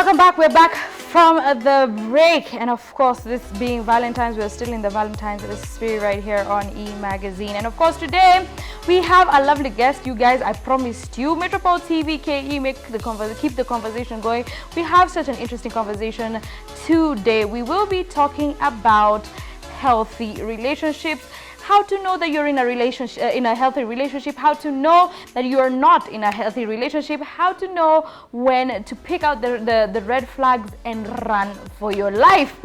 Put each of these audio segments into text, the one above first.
welcome back. We're back from the break, and of course, this being Valentine's, we're still in the Valentine's spirit right here on E Magazine. And of course, today we have a lovely guest. You guys, I promised you, Metropole TV KE, keep the conversation going. We have such an interesting conversation today. We will be talking about healthy relationships. How to know that you're in a relationship, in a healthy relationship, how to know that you are not in a healthy relationship, how to know when to pick out the red flags and run for your life.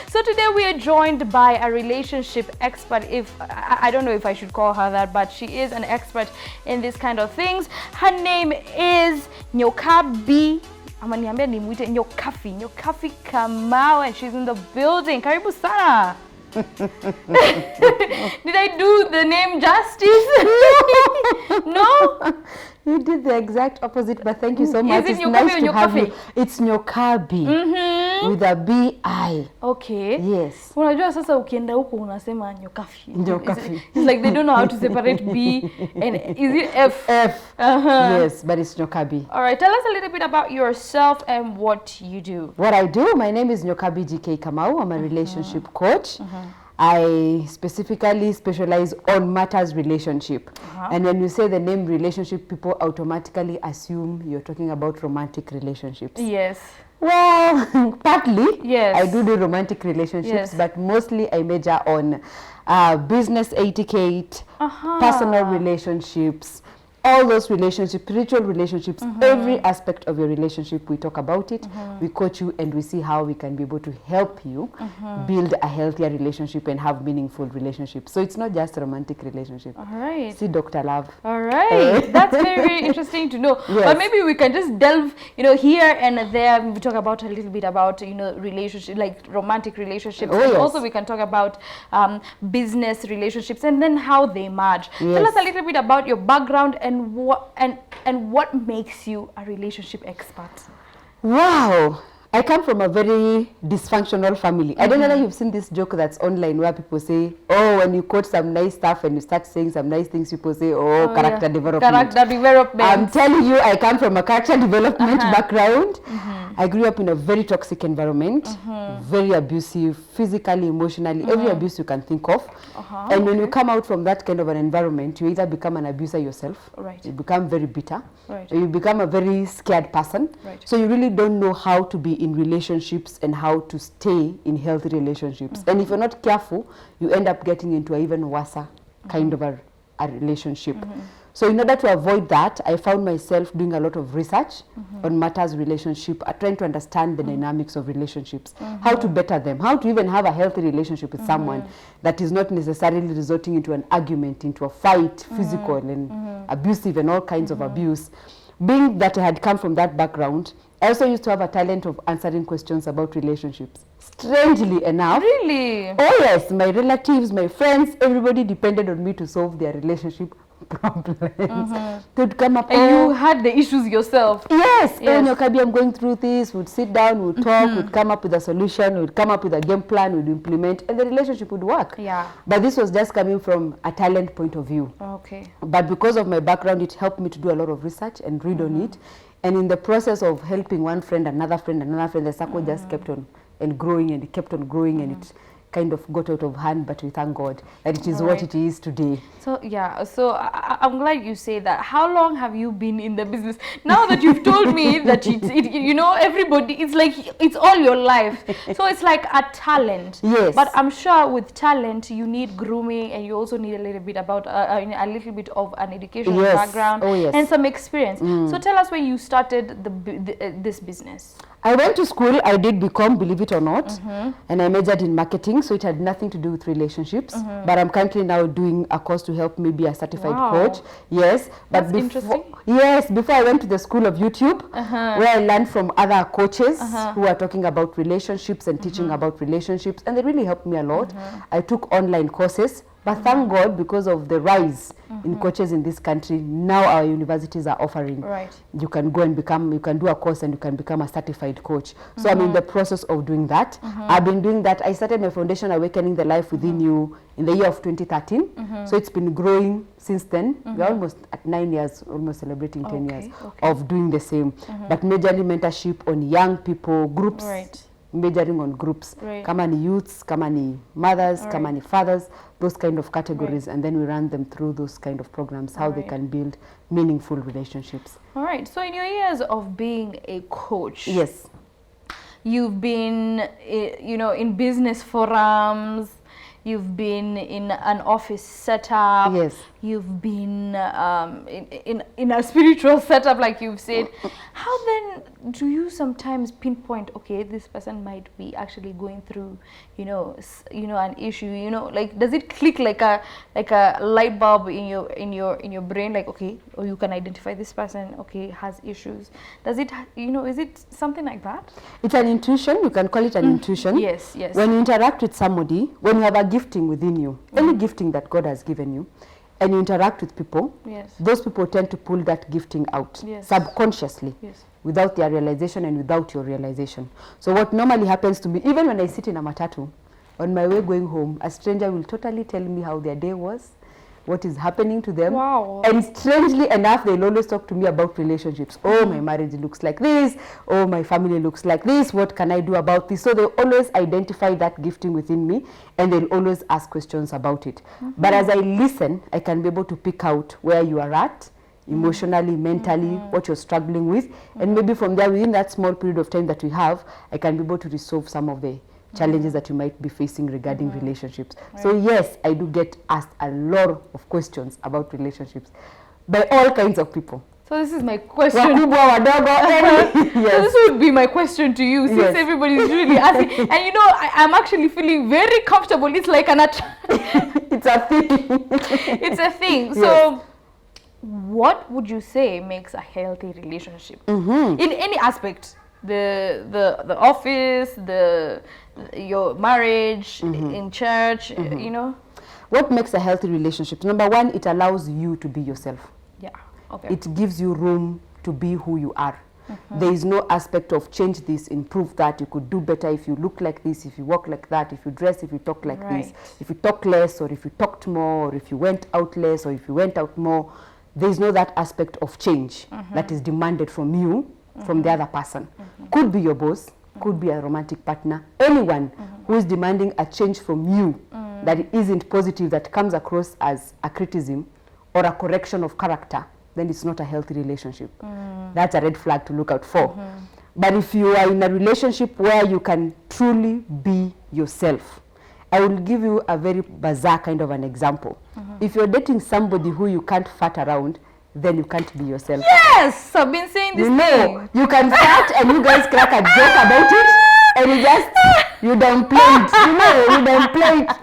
So today we are joined by a relationship expert. If I don't know if I should call her that, but she is an expert in this kind of things. Her name is Nyokabi. Amaniambia nimwite Nyokafi Kamau, and she's in the building. Karibu sana. Did I do the name justice? No? You did the exact opposite, but thank you so much. Is it it's nice to have you. It's Nyokabi with a B-I. Okay. Yes. Unajua sasa ukienda huko unasema Nyokafi. Nyokafi. It's like they don't know how to separate B and is it F? F. Yes, but it's Nyokabi. All right, tell us a little bit about yourself and what you do. What I do, my name is Nyokabi GK Kamau. I'm a relationship coach. I specifically specialize on matters relationship. And when you say the name relationship, people automatically assume you're talking about romantic relationships. Yes. Well, partly, yes. I do romantic relationships, but mostly I major on business etiquette, personal relationships, all those relationships, spiritual relationships, every aspect of your relationship, we talk about it, we coach you, and we see how we can be able to help you build a healthier relationship and have meaningful relationships. So it's not just a romantic relationship. All right. See Dr. Love. All right. That's very, very interesting to know. Yes. But maybe we can just delve, here and there. We talk about a little bit about, relationship, like romantic relationships. Oh, and yes. also we can talk about business relationships and then how they merge. Yes. Tell us a little bit about your background and what makes you a relationship expert. Wow. I come from a very dysfunctional family. I don't know if you've seen this joke that's online where people say, oh, when you quote some nice stuff and you start saying some nice things, people say, character development. Character development. I'm telling you, I come from a character development background. I grew up in a very toxic environment, very abusive, physically, emotionally, every abuse you can think of. And when you come out from that kind of an environment, you either become an abuser yourself, you become very bitter, or you become a very scared person. So you really don't know how to be in relationships and how to stay in healthy relationships. And if you're not careful, you end up getting into an even worse kind of a relationship. So in order to avoid that, I found myself doing a lot of research on matters relationship, trying to understand the dynamics of relationships, how to better them, how to even have a healthy relationship with someone that is not necessarily resorting into an argument, into a fight, physical and abusive and all kinds of abuse. Being that I had come from that background, I also used to have a talent of answering questions about relationships. Strangely enough. Really? Oh yes, my relatives, my friends, everybody depended on me to solve their relationship problems. They'd come up. And you had the issues yourself. Yes. Oh, Nyokabi, I'm going through this. We'd sit down, we'd talk, we'd come up with a solution, we'd come up with a game plan, we'd implement, and the relationship would work. Yeah. But this was just coming from a talent point of view. Okay. But because of my background, it helped me to do a lot of research and read on it. And in the process of helping one friend, another friend, the circle just kept on and growing, and it kept on growing, and it kind of got out of hand, but we thank God that it is what it is today. So I'm glad you say that. How long have you been in the business? Now that you've told me that everybody, it's like it's all your life. So it's like a talent. Yes. But I'm sure with talent you need grooming, and you also need a little bit about a little bit of an educational background and some experience. So tell us when you started this business. I went to school, I did BCom, believe it or not, and I majored in marketing, so it had nothing to do with relationships. But I'm currently now doing a course to help me be a certified coach. Yes. But that's interesting. Yes, before I went to the school of YouTube, where I learned from other coaches who are talking about relationships and teaching about relationships, and they really helped me a lot. I took online courses But thank God, because of the rise in coaches in this country, now our universities are offering. Right. You can go and become, you can do a course and you can become a certified coach. So I'm in the process of doing that. I've been doing that. I started my foundation, Awakening the Life Within You, in the year of 2013. So it's been growing since then. We're almost at 9 years, almost celebrating 10 years of doing the same. But majorly mentorship on young people, groups. Right. Majoring on groups, Right. kama ni youths, kama ni mothers, kama ni fathers, those kind of categories, and then we run them through those kind of programs, how they can build meaningful relationships. All right. So in your years of being a coach, Yes. you've been, you know, in business forums, you've been in an office setup, Yes. you've been in a spiritual setup, like you've said. How then do you sometimes pinpoint, okay, this person might be actually going through, you know, an issue, you know, like does it click like a light bulb in your brain, like, okay, or you can identify this person, okay, has issues? Does it, you know, is it something like that? It's an intuition, you can call it an intuition. Yes, yes. When you interact with somebody, when you have a gifting within you, any gifting that God has given you, and you interact with people, Yes. those people tend to pull that gifting out Yes. subconsciously. Yes. Without their realization and without your realization. So what normally happens to me, even when I sit in a matatu, on my way going home, a stranger will totally tell me how their day was, what is happening to them. Wow. And strangely enough, they'll always talk to me about relationships. Oh, my marriage looks like this. Oh, my family looks like this. What can I do about this? So they always identify that gifting within me, and they'll always ask questions about it. But as I listen, I can be able to pick out where you are at, emotionally, mentally, what you're struggling with. And maybe from there, within that small period of time that we have, I can be able to resolve some of the challenges that you might be facing regarding relationships. So yes, I do get asked a lot of questions about relationships by all kinds of people. So this is my question. Wakubwa, wadogo, So yes. this would be my question to you, since Yes. everybody is really asking. And you know, I'm actually feeling very comfortable. It's like It's a thing. it's a thing. So what would you say makes a healthy relationship in any aspect? The office, your marriage, in church, you know? What makes a healthy relationship? Number one, it allows you to be yourself. Yeah. Okay. It gives you room to be who you are. There is no aspect of change this, improve that. You could do better if you look like this, if you walk like that, if you dress, if you talk like this, Right. if you talk less, or if you talked more, or if you went out less, or if you went out more. There is no that aspect of change that is demanded from you, from the other person. Could be your boss, could be a romantic partner, anyone who is demanding a change from you that isn't positive, that comes across as a criticism or a correction of character, then it's not a healthy relationship. That's a red flag to look out for. But if you are in a relationship where you can truly be yourself, I will give you a very bizarre kind of an example. If you're dating somebody who you can't fart around, then you can't be yourself. Yes, I've been saying this You know, thing. you can fart and you guys crack a joke about it, and you downplay it. You know, you downplay it.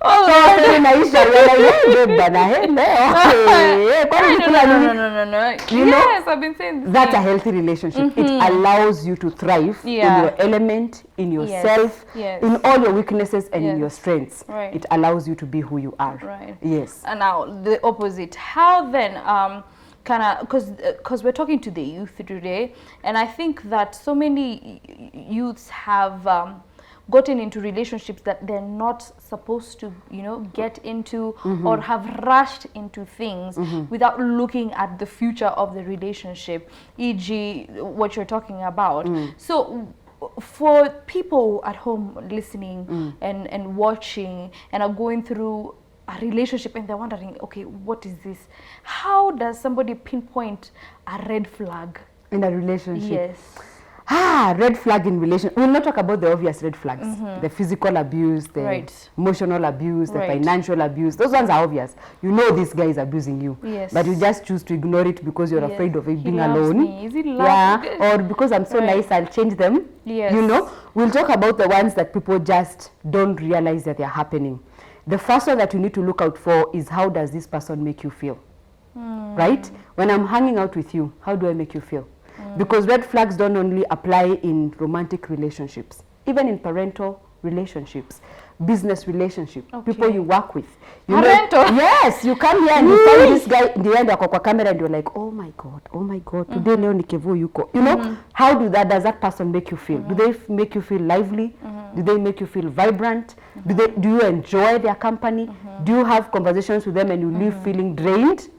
Oh, So very nice. You're like, hey, babe, bana, hey, hey, kwani kuna nini? No. You know, Yes, I've been saying this That's a thing. healthy relationship. It allows you to thrive in Yeah. your element, in yourself, Yes. in all your weaknesses and in your Yes. strengths. Right. It allows you to be who you are. Right. Yes. And now the opposite. How then because we're talking to the youth today, and I think that so many youths have gotten into relationships that they're not supposed to, you know, get into, or have rushed into things without looking at the future of the relationship, e.g. what you're talking about. So for people at home listening and watching and are going through a relationship and they're wondering, okay, what is this? How does somebody pinpoint a red flag? In a relationship. Yes. Red flag in relation. We'll not talk about the obvious red flags. The physical abuse, the Right. emotional abuse, the Right. financial abuse. Those ones are obvious. You know this guy is abusing you. Yes. But you just choose to ignore it because you're Yes. afraid of it He being loves alone. me. Is he Yeah. loving? Or because I'm so Right. nice, I'll change them. Yes. You know, we'll talk about the ones that people just don't realize that they're happening. The first one that you need to look out for is, how does this person make you feel? Right? When I'm hanging out with you, how do I make you feel? Because red flags don't only apply in romantic relationships, even in parental relationships. business relationship, Okay. people you work with. You Parental. yes, you come here and you find this guy in the end kwa camera and you're like, oh my God, today leo ni Kevo yuko. You know, how does that person make you feel? Do they make you feel lively? Do they make you feel vibrant? Do you enjoy their company? Do you have conversations with them and you leave feeling drained?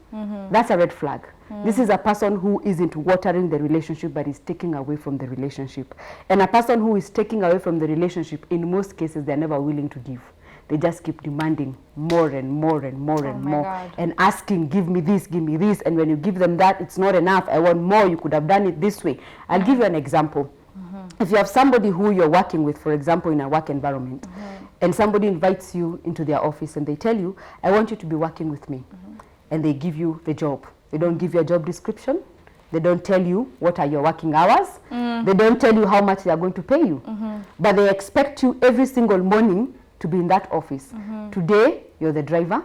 That's a red flag. This is a person who isn't watering the relationship but is taking away from the relationship. And a person who is taking away from the relationship, in most cases, they're never willing to give. They just keep demanding more and more and more and more. God. And asking, give me this, give me this. And when you give them that, it's not enough. I want more. You could have done it this way. I'll give you an example. If you have somebody who you're working with, for example, in a work environment, and somebody invites you into their office and they tell you, I want you to be working with me. And they give you the job. They don't give you a job description. They don't tell you what are your working hours. They don't tell you how much they are going to pay you. But they expect you every single morning to be in that office. Today, you're the driver.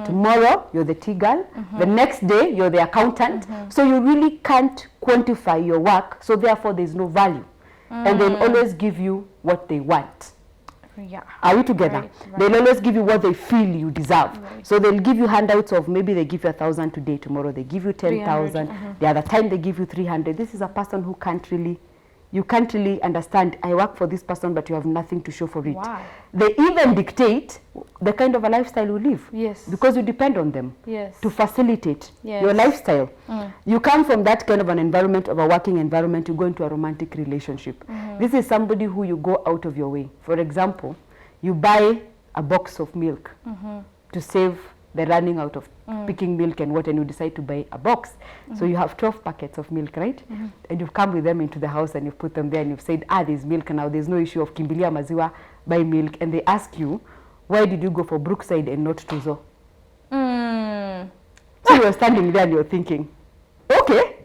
Tomorrow, you're the tea girl. The next day, you're the accountant. So you really can't quantify your work. So therefore, there's no value. And they'll always give you what they want. Yeah. Are we together? Right. They'll always give you what they feel you deserve. So they'll give you handouts of maybe they give you 1,000 today, tomorrow they give you 10,000. The other time they give you 300. This is a person who you can't really understand. I work for this person, but you have nothing to show for it. Wow. They even dictate the kind of a lifestyle you live. Yes. Because you depend on them Yes. to facilitate Yes. your lifestyle. You come from that kind of an environment, of a working environment, you go into a romantic relationship. This is somebody who you go out of your way. For example, you buy a box of milk to save the running out of picking milk and what, and you decide to buy a box. So you have 12 packets of milk, right? And you've come with them into the house and you've put them there and you've said, there's milk now, there's no issue of kimbilia maziwa, buy milk. And they ask you, why did you go for Brookside and not Tuzo? So you're standing there and you're thinking, okay,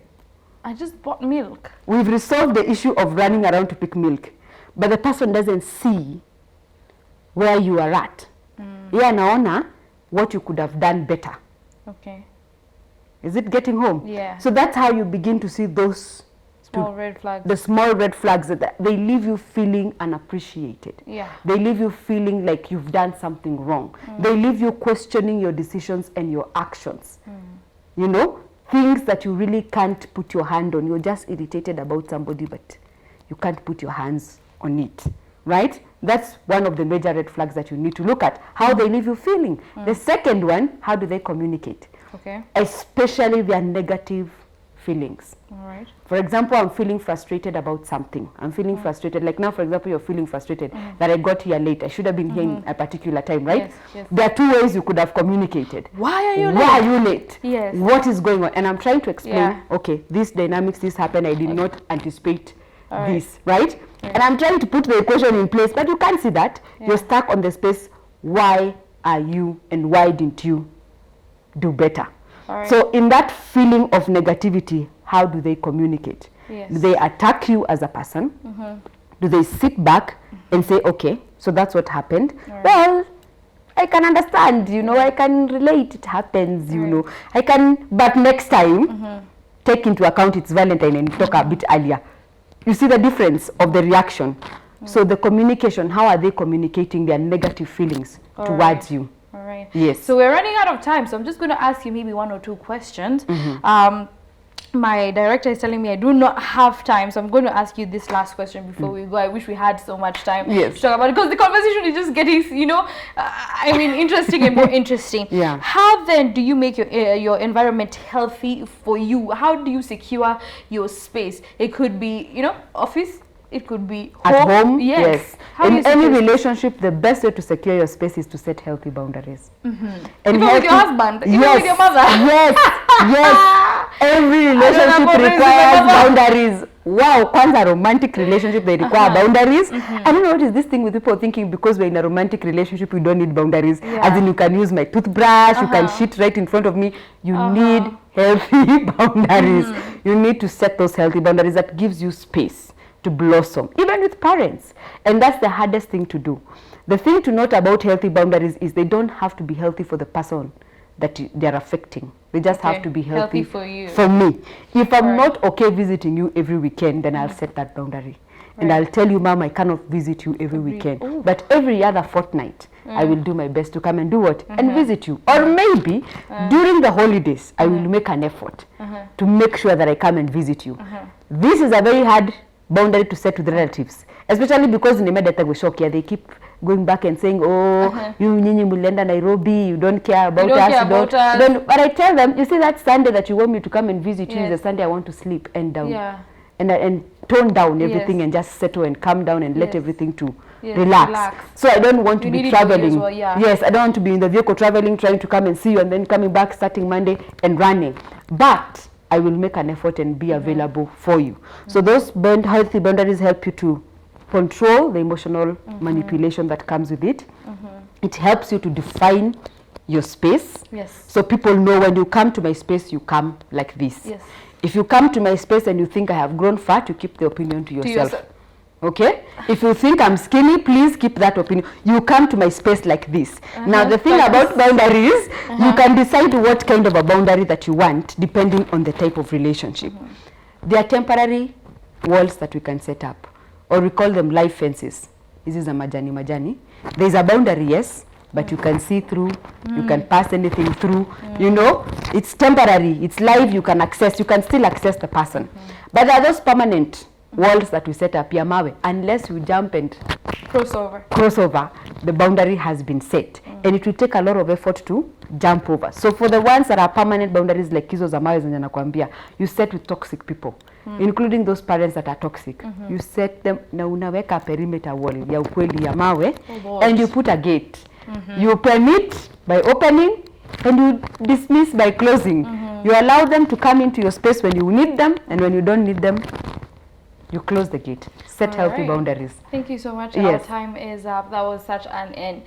I just bought milk. we've resolved the issue of running around to pick milk, but the person doesn't see where you are at. Yeah, anaona what you could have done better. Okay. Is it getting home? Yeah. So that's how you begin to see those Small red flags. the small red flags that they leave you feeling unappreciated. Yeah. They leave you feeling like you've done something wrong. They leave you questioning your decisions and your actions. You know, things that you really can't put your hand on. You're just irritated about somebody, but you can't put your hands on it, right? That's one of the major red flags that you need to look at, how they leave you feeling. The second one, how do they communicate? Okay. Especially their negative feelings. All right. For example, I'm feeling frustrated about something. I'm feeling frustrated. Like now, for example, you're feeling frustrated that I got here late. I should have been here in a particular time, right? Yes, yes. There are two ways you could have communicated. Why are you Why are you late? Yes. What is going on? And I'm trying to explain, Yeah. okay, this dynamics, this happened. I did not anticipate All right. this, right? And I'm trying to put the equation in place, but you can't see that. You're stuck on the space. Why are you and why didn't you do better? All right. So in that feeling of negativity, how do they communicate? Yes. Do they attack you as a person? Do they sit back and say, okay, so that's what happened? Well, I can understand, you know, I can relate, it happens, you know. I can, but next time, take into account it's Valentine and talk a bit earlier. You see the difference of the reaction. So the communication, how are they communicating their negative feelings towards you? All right. Yes. So we're running out of time, so I'm just going to ask you maybe one or two questions. My director is telling me I do not have time, so I'm going to ask you this last question before we go. I wish we had so much time Yes. to talk about it, because the conversation is just getting, you know, I mean, interesting and more interesting. Yeah. How then do you make your environment healthy for you? How do you secure your space? It could be, you know, office. It could be home. At home, Yes. How do you In any secure- relationship, the best way to secure your space is to set healthy boundaries. And Even with your husband, even yes, with your mother. Yes, yes. Every relationship boundaries with requires my mother. boundaries. Wow, kwanza romantic relationship, they require boundaries. I don't know what is this thing with people thinking because we're in a romantic relationship, we don't need boundaries. Yeah. As in you can use my toothbrush, you can shit right in front of me. You need healthy boundaries. You need to set those healthy boundaries that gives you space to blossom, even with parents. And that's the hardest thing to do. The thing to note about healthy boundaries is they don't have to be healthy for the person that they're affecting. They just have to be healthy for you. for me. If I'm not okay visiting you every weekend, then I'll set that boundary. And I'll tell you, Mom, I cannot visit you every weekend. Ooh. But every other fortnight, I will do my best to come and do what? And visit you. Or maybe during the holidays, I will make an effort to make sure that I come and visit you. This is a very hard boundary to set with relatives, especially because in the they keep going back and saying, oh, you nyinyi mulenda Nairobi, you don't care about us. But I tell them, you see, that Sunday that you want me to come and visit you is a Sunday I want to sleep and and tone down everything and just settle and calm down and let everything to relax. So I don't want to be traveling. Well, yes, I don't want to be in the vehicle traveling, trying to come and see you and then coming back starting Monday and running. But I will make an effort and be available for you. So those healthy boundaries help you to control the emotional manipulation that comes with it. It helps you to define your space. Yes. So people know when you come to my space, you come like this. Yes. If you come to my space and you think I have grown fat, you keep the opinion to yourself. Okay? If you think I'm skinny, please keep that opinion. You come to my space like this. Now, the thing about boundaries, you can decide what kind of a boundary that you want depending on the type of relationship. They are temporary walls that we can set up, or we call them life fences. This is a majani. There is a boundary, yes, but you can see through, you can pass anything through, you know, it's temporary, it's live, you can access, you can still access the person. But there are those permanent walls that we set up here, mawe, unless you jump and cross over, the boundary has been set. And it will take a lot of effort to jump over. So for the ones that are permanent boundaries like hizo za mawe zenye nakwambia, you set with toxic people, including those parents that are toxic. You set them, na unaweka perimeter wall ya ukweli ya mawe, and you put a gate. You permit by opening and you dismiss by closing. You allow them to come into your space when you need them, and when you don't need them, you close the gate. Set healthy boundaries. Thank you so much. Our time is up. That was such an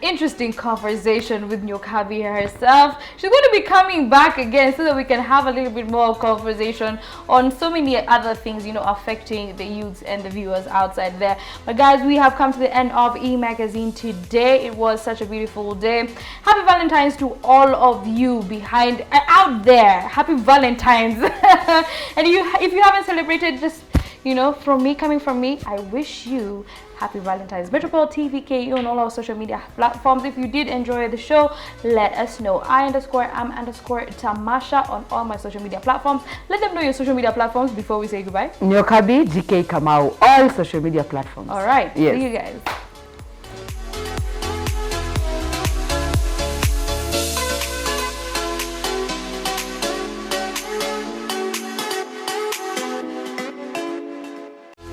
interesting conversation with Nyokabi herself. She's going to be coming back again so that we can have a little bit more conversation on so many other things, you know, affecting the youths and the viewers outside there. But guys, we have come to the end of E-Magazine today. It was such a beautiful day. Happy Valentine's to all of you out there. Happy Valentine's. And if you haven't celebrated, just, you know, coming from me, I wish you happy Valentine's. Metropole TVKU on all our social media platforms. If you did enjoy the show, let us know. I_am_Tamasha on all my social media platforms. Let them know your social media platforms before we say goodbye. Nyokabi GK Kamau, all social media platforms. All right. Yes. See you guys.